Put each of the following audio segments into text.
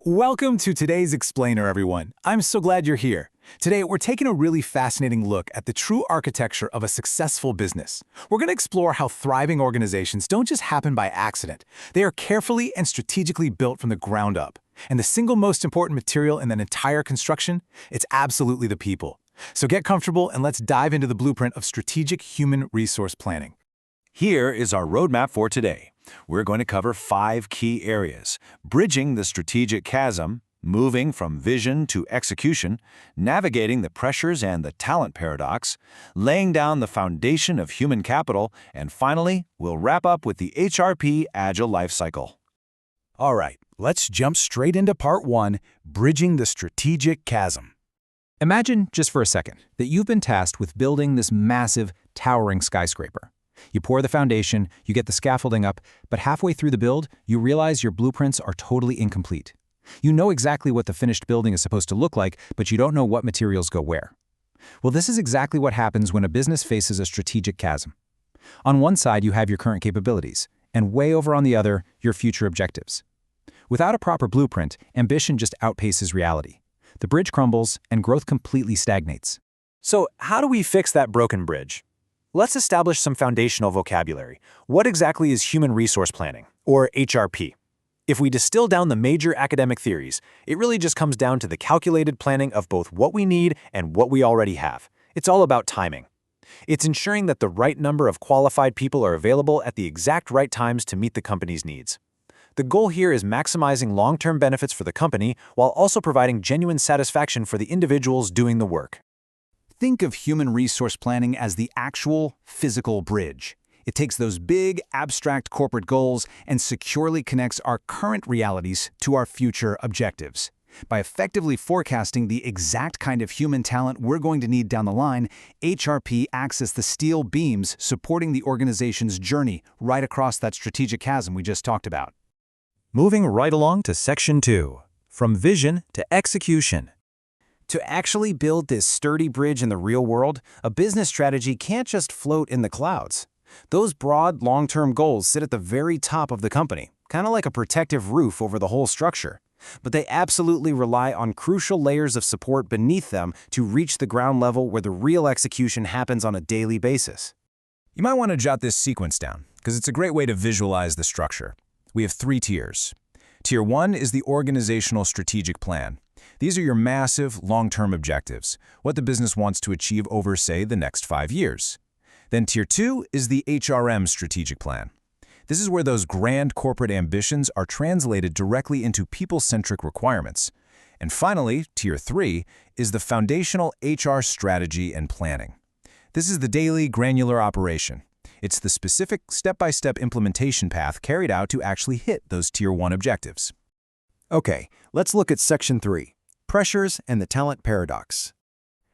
Welcome to today's Explainer, everyone. I'm so glad you're here. Today, we're taking a really fascinating look at the true architecture of a successful business. We're going to explore how thriving organizations don't just happen by accident. They are carefully and strategically built from the ground up. And the single most important material in that entire construction, it's absolutely the people. So get comfortable and let's dive into the blueprint of strategic human resource planning. Here is our roadmap for today. We're going to cover 5 key areas: bridging the strategic chasm, moving from vision to execution, navigating the pressures and the talent paradox, laying down the foundation of human capital, and finally, we'll wrap up with the HRP Agile Lifecycle. All right, let's jump straight into part 1, bridging the strategic chasm. Imagine, just for a second, that you've been tasked with building this massive, towering skyscraper. You pour the foundation, you get the scaffolding up, but halfway through the build, you realize your blueprints are totally incomplete. You know exactly what the finished building is supposed to look like, but you don't know what materials go where. Well, this is exactly what happens when a business faces a strategic chasm. On one side, you have your current capabilities, and way over on the other, your future objectives. Without a proper blueprint, ambition just outpaces reality. The bridge crumbles, and growth completely stagnates. So, how do we fix that broken bridge? Let's establish some foundational vocabulary. What exactly is human resource planning, or HRP? If we distill down the major academic theories, it really just comes down to the calculated planning of both what we need and what we already have. It's all about timing. It's ensuring that the right number of qualified people are available at the exact right times to meet the company's needs. The goal here is maximizing long-term benefits for the company while also providing genuine satisfaction for the individuals doing the work. Think of human resource planning as the actual physical bridge. It takes those big, abstract corporate goals and securely connects our current realities to our future objectives. By effectively forecasting the exact kind of human talent we're going to need down the line, HRP acts as the steel beams supporting the organization's journey right across that strategic chasm we just talked about. Moving right along to Section 2, from vision to execution. To actually build this sturdy bridge in the real world, a business strategy can't just float in the clouds. Those broad, long-term goals sit at the very top of the company, kind of like a protective roof over the whole structure. But they absolutely rely on crucial layers of support beneath them to reach the ground level where the real execution happens on a daily basis. You might want to jot this sequence down, because it's a great way to visualize the structure. We have 3 tiers. Tier 1 is the organizational strategic plan. These are your massive, long-term objectives, what the business wants to achieve over, say, the next 5 years. Then Tier 2 is the HRM strategic plan. This is where those grand corporate ambitions are translated directly into people-centric requirements. And finally, Tier 3 is the foundational HR strategy and planning. This is the daily, granular operation. It's the specific step-by-step implementation path carried out to actually hit those Tier 1 objectives. Okay, let's look at Section 3, pressures and the talent paradox.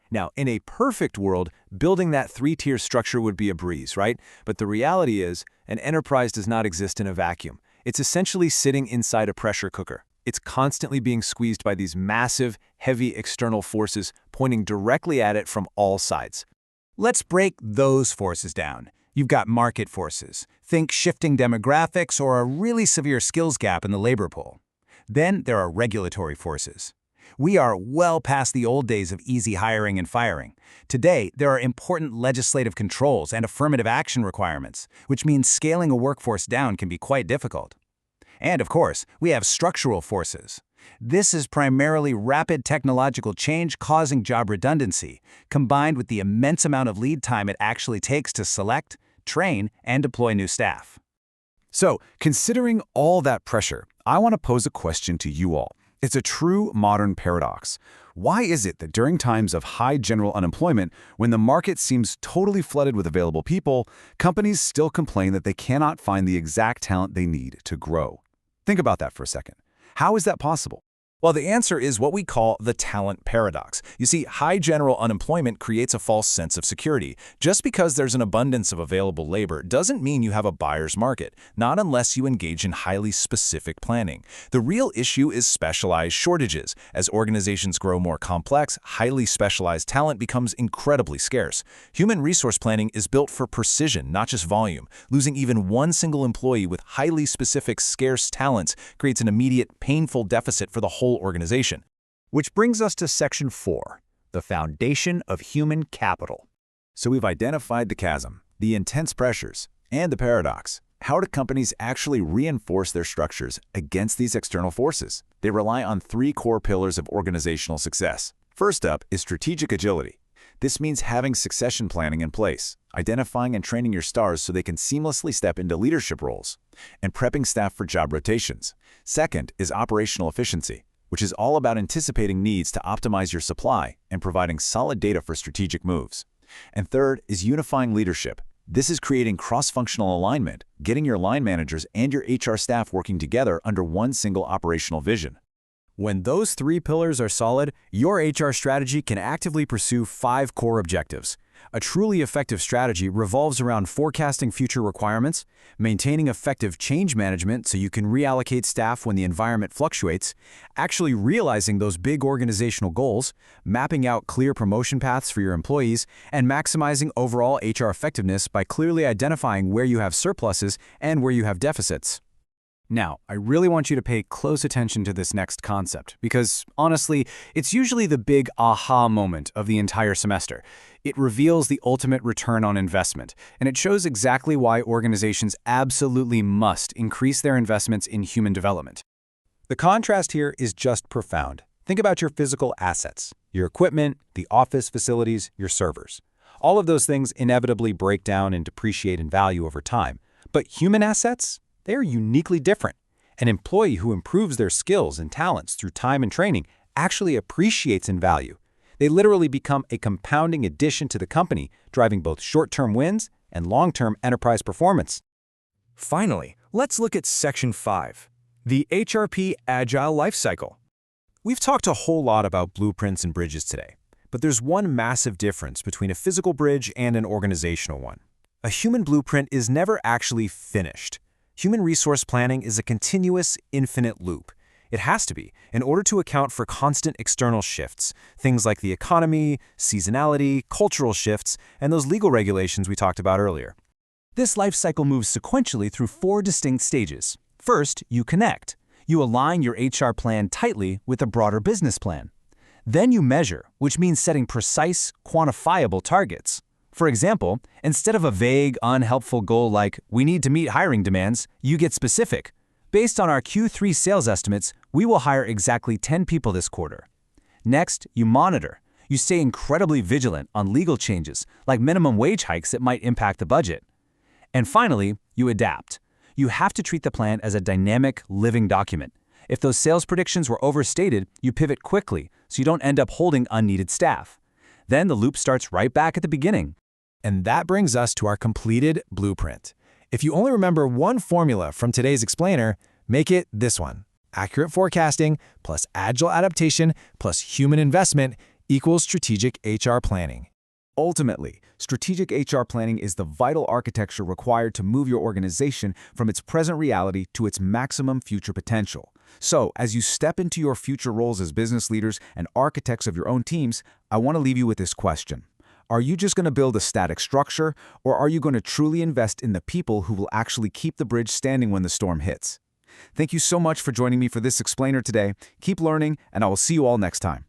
Now, in a perfect world, building that 3-tier structure would be a breeze, right? But the reality is, an enterprise does not exist in a vacuum. It's essentially sitting inside a pressure cooker. It's constantly being squeezed by these massive, heavy external forces pointing directly at it from all sides. Let's break those forces down. You've got market forces. Think shifting demographics or a really severe skills gap in the labor pool. Then there are regulatory forces. We are well past the old days of easy hiring and firing. Today, there are important legislative controls and affirmative action requirements, which means scaling a workforce down can be quite difficult. And of course, we have structural forces. This is primarily rapid technological change causing job redundancy, combined with the immense amount of lead time it actually takes to select, train, and deploy new staff. So, considering all that pressure, I want to pose a question to you all. It's a true modern paradox. Why is it that during times of high general unemployment, when the market seems totally flooded with available people, companies still complain that they cannot find the exact talent they need to grow? Think about that for a second. How is that possible? Well, the answer is what we call the talent paradox. You see, high general unemployment creates a false sense of security. Just because there's an abundance of available labor doesn't mean you have a buyer's market, not unless you engage in highly specific planning. The real issue is specialized shortages. As organizations grow more complex, highly specialized talent becomes incredibly scarce. Human resource planning is built for precision, not just volume. Losing even one single employee with highly specific, scarce talents creates an immediate, painful deficit for the whole organization. Which brings us to Section 4, the foundation of human capital. So we've identified the chasm, the intense pressures, and the paradox. How do companies actually reinforce their structures against these external forces? They rely on 3 core pillars of organizational success. First up is strategic agility. This means having succession planning in place, identifying and training your stars so they can seamlessly step into leadership roles, and prepping staff for job rotations. Second is operational efficiency, which is all about anticipating needs to optimize your supply and providing solid data for strategic moves. And third is unifying leadership. This is creating cross-functional alignment, getting your line managers and your HR staff working together under one single operational vision. When those 3 pillars are solid, your HR strategy can actively pursue 5 core objectives. A truly effective strategy revolves around forecasting future requirements, maintaining effective change management so you can reallocate staff when the environment fluctuates, actually realizing those big organizational goals, mapping out clear promotion paths for your employees, and maximizing overall HR effectiveness by clearly identifying where you have surpluses and where you have deficits. Now, I really want you to pay close attention to this next concept because, honestly, it's usually the big aha moment of the entire semester. It reveals the ultimate return on investment, and it shows exactly why organizations absolutely must increase their investments in human development. The contrast here is just profound. Think about your physical assets, your equipment, the office facilities, your servers. All of those things inevitably break down and depreciate in value over time. But human assets? They are uniquely different. An employee who improves their skills and talents through time and training actually appreciates in value. They literally become a compounding addition to the company, driving both short-term wins and long-term enterprise performance. Finally, let's look at Section 5, the HRP Agile Lifecycle. We've talked a whole lot about blueprints and bridges today, but there's one massive difference between a physical bridge and an organizational one. A human blueprint is never actually finished. Human resource planning is a continuous, infinite loop. It has to be, in order to account for constant external shifts, things like the economy, seasonality, cultural shifts, and those legal regulations we talked about earlier. This life cycle moves sequentially through 4 distinct stages. First, you connect. You align your HR plan tightly with a broader business plan. Then you measure, which means setting precise, quantifiable targets. For example, instead of a vague, unhelpful goal like, we need to meet hiring demands, you get specific. Based on our Q3 sales estimates, we will hire exactly 10 people this quarter. Next, you monitor. You stay incredibly vigilant on legal changes, like minimum wage hikes that might impact the budget. And finally, you adapt. You have to treat the plan as a dynamic, living document. If those sales predictions were overstated, you pivot quickly so you don't end up holding unneeded staff. Then the loop starts right back at the beginning. And that brings us to our completed blueprint. If you only remember one formula from today's explainer, make it this one. Accurate forecasting plus agile adaptation plus human investment equals strategic HR planning. Ultimately, strategic HR planning is the vital architecture required to move your organization from its present reality to its maximum future potential. So, as you step into your future roles as business leaders and architects of your own teams, I want to leave you with this question. Are you just going to build a static structure, or are you going to truly invest in the people who will actually keep the bridge standing when the storm hits? Thank you so much for joining me for this explainer today. Keep learning, and I will see you all next time.